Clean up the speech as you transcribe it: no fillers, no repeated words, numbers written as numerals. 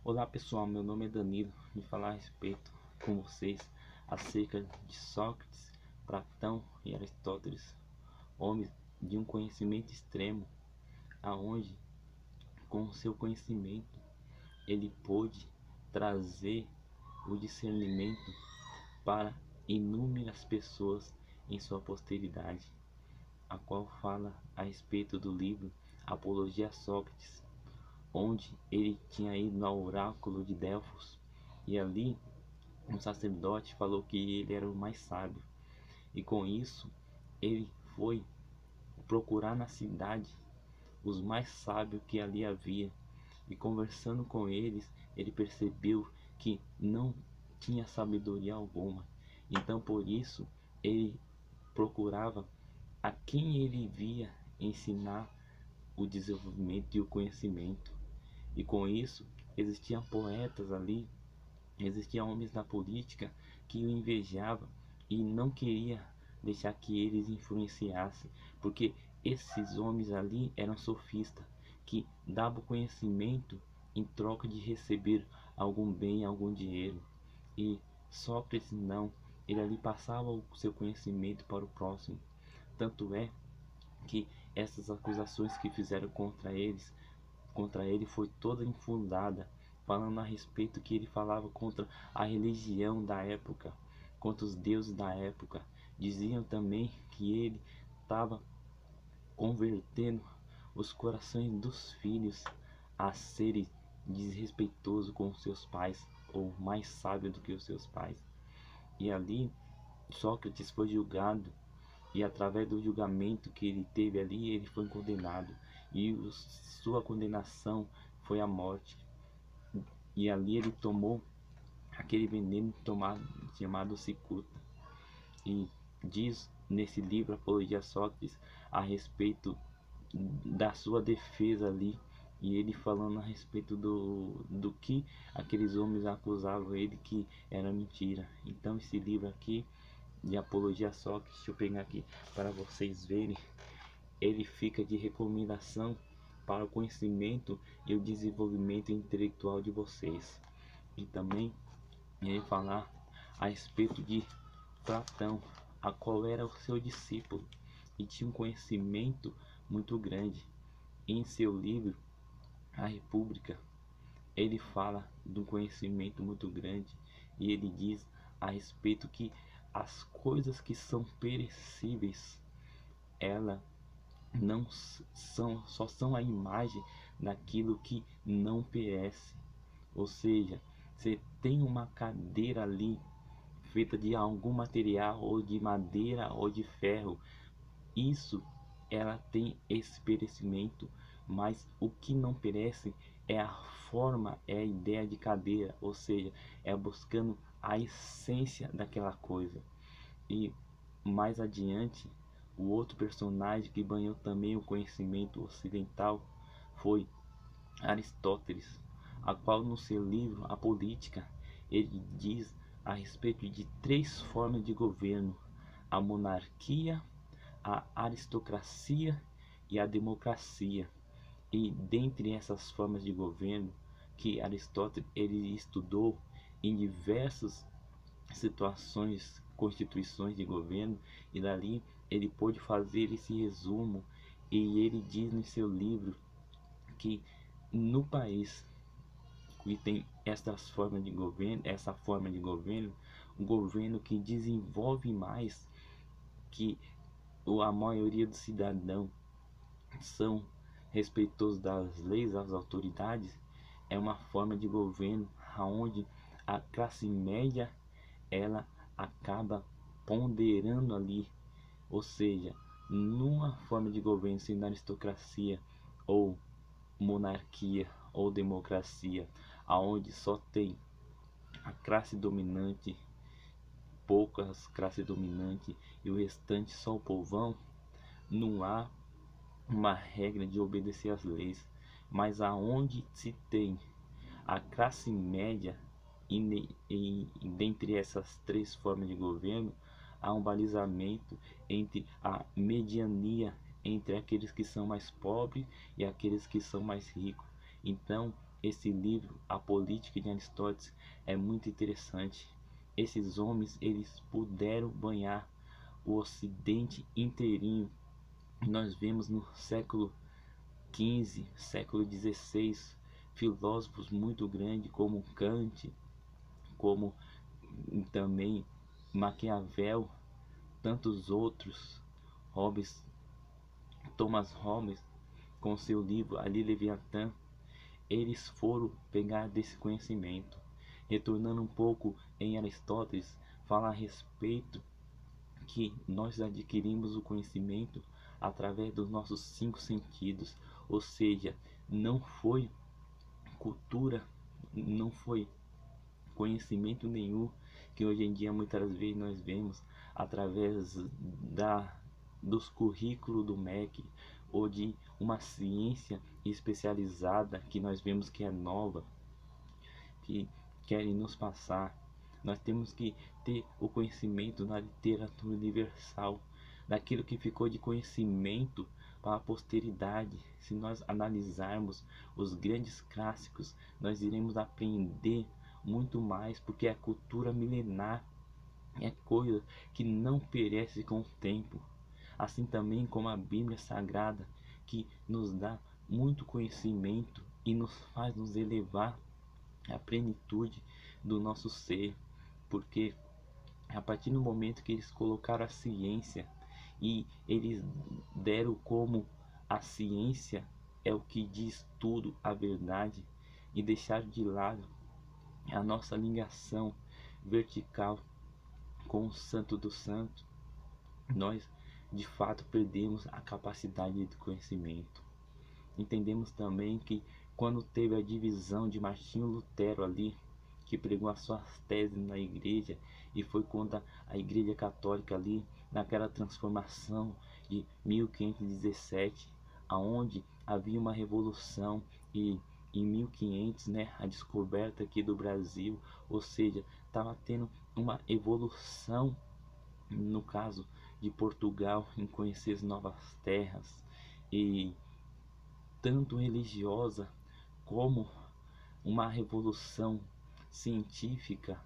Olá pessoal, meu nome é Danilo. Vim falar a respeito com vocês acerca de Sócrates, Platão e Aristóteles, homens de um conhecimento extremo, aonde com o seu conhecimento ele pôde trazer o discernimento para inúmeras pessoas em sua posteridade, a qual fala a respeito do livro Apologia a Sócrates, onde ele tinha ido ao oráculo de Delfos e ali um sacerdote falou que ele era o mais sábio, e com isso ele foi procurar na cidade os mais sábios que ali havia, e conversando com eles ele percebeu que não tinha sabedoria alguma. Então por isso ele procurava a quem ele via ensinar o desenvolvimento e o conhecimento. E com isso existiam poetas ali, existiam homens da política que o invejavam e não queria deixar que eles influenciassem, porque esses homens ali eram sofistas que davam conhecimento em troca de receber algum bem, algum dinheiro. E Sócrates não, ele ali passava o seu conhecimento para o próximo. Tanto é que essas acusações que fizeram contra ele foi toda infundada, falando a respeito que ele falava contra a religião da época, contra os deuses da época. Diziam também que ele estava convertendo os corações dos filhos a serem desrespeitosos com os seus pais, ou mais sábios do que os seus pais. E ali Sócrates foi julgado, e através do julgamento que ele teve ali, ele foi condenado, e sua condenação foi a morte. E ali ele tomou aquele veneno chamado cicuta. E diz nesse livro Apologia a Sócrates a respeito da sua defesa ali, e ele falando a respeito do que aqueles homens acusavam ele que era mentira. Então esse livro aqui de Apologia a Sócrates, deixa eu pegar aqui para vocês verem, ele fica de recomendação para o conhecimento e o desenvolvimento intelectual de vocês. E também ele falar a respeito de Platão, a qual era o seu discípulo e tinha um conhecimento muito grande. Em seu livro A República, ele fala de um conhecimento muito grande, e ele diz a respeito que as coisas que são perecíveis, ela não são, só são a imagem daquilo que não perece. Ou seja, você tem uma cadeira ali feita de algum material, ou de madeira ou de ferro, isso ela tem esse perecimento, mas o que não perece é a forma, é a ideia de cadeira, ou seja, é buscando a essência daquela coisa. E mais adiante, o outro personagem que ganhou também o conhecimento ocidental foi Aristóteles, a qual no seu livro A Política ele diz a respeito de três formas de governo: a monarquia, a aristocracia e a democracia. E dentre essas formas de governo que Aristóteles ele estudou em diversas situações, constituições de governo, e dali ele pôde fazer esse resumo. E ele diz no seu livro que no país que tem essas formas de governo, essa forma de governo, um governo que desenvolve mais, que a maioria dos cidadãos são respeitosos das leis, das autoridades, é uma forma de governo onde a classe média ela acaba ponderando ali. Ou seja, numa forma de governo sendo aristocracia ou monarquia ou democracia, aonde só tem a classe dominante, poucas classes dominantes e o restante só o povão, não há uma regra de obedecer às leis. Mas aonde se tem a classe média, e dentre essas três formas de governo, há um balizamento entre a mediania, entre aqueles que são mais pobres e aqueles que são mais ricos. Então esse livro, A Política de Aristóteles, é muito interessante. Esses homens, eles puderam banhar o Ocidente inteirinho. Nós vemos no século XV, século XVI, filósofos muito grandes como Kant, como também Maquiavel, tantos outros, Hobbes, Thomas Hobbes, com seu livro Ali Leviatã, eles foram pegar desse conhecimento. Retornando um pouco em Aristóteles, fala a respeito que nós adquirimos o conhecimento através dos nossos 5 sentidos, ou seja, não foi cultura, não foi conhecimento nenhum que hoje em dia muitas vezes nós vemos através dos currículos do MEC ou de uma ciência especializada que nós vemos que é nova, que querem nos passar. Nós temos que ter o conhecimento na literatura universal, daquilo que ficou de conhecimento para a posteridade. Se nós analisarmos os grandes clássicos, nós iremos aprender muito mais, porque a cultura milenar é coisa que não perece com o tempo. Assim também como a Bíblia Sagrada, que nos dá muito conhecimento e nos faz nos elevar à plenitude do nosso ser, porque a partir do momento que eles colocaram a ciência e eles deram como a ciência é o que diz tudo, a verdade, e deixaram de lado a nossa ligação vertical com o Santo do Santo, nós de fato perdemos a capacidade de conhecimento. Entendemos também que quando teve a divisão de Martinho Lutero ali, que pregou as suas teses na igreja, e foi contra a igreja católica ali, naquela transformação de 1517, aonde havia uma revolução, e em 1500, né, a descoberta aqui do Brasil, ou seja, estava tendo uma evolução, no caso de Portugal, em conhecer as novas terras, e tanto religiosa como uma revolução científica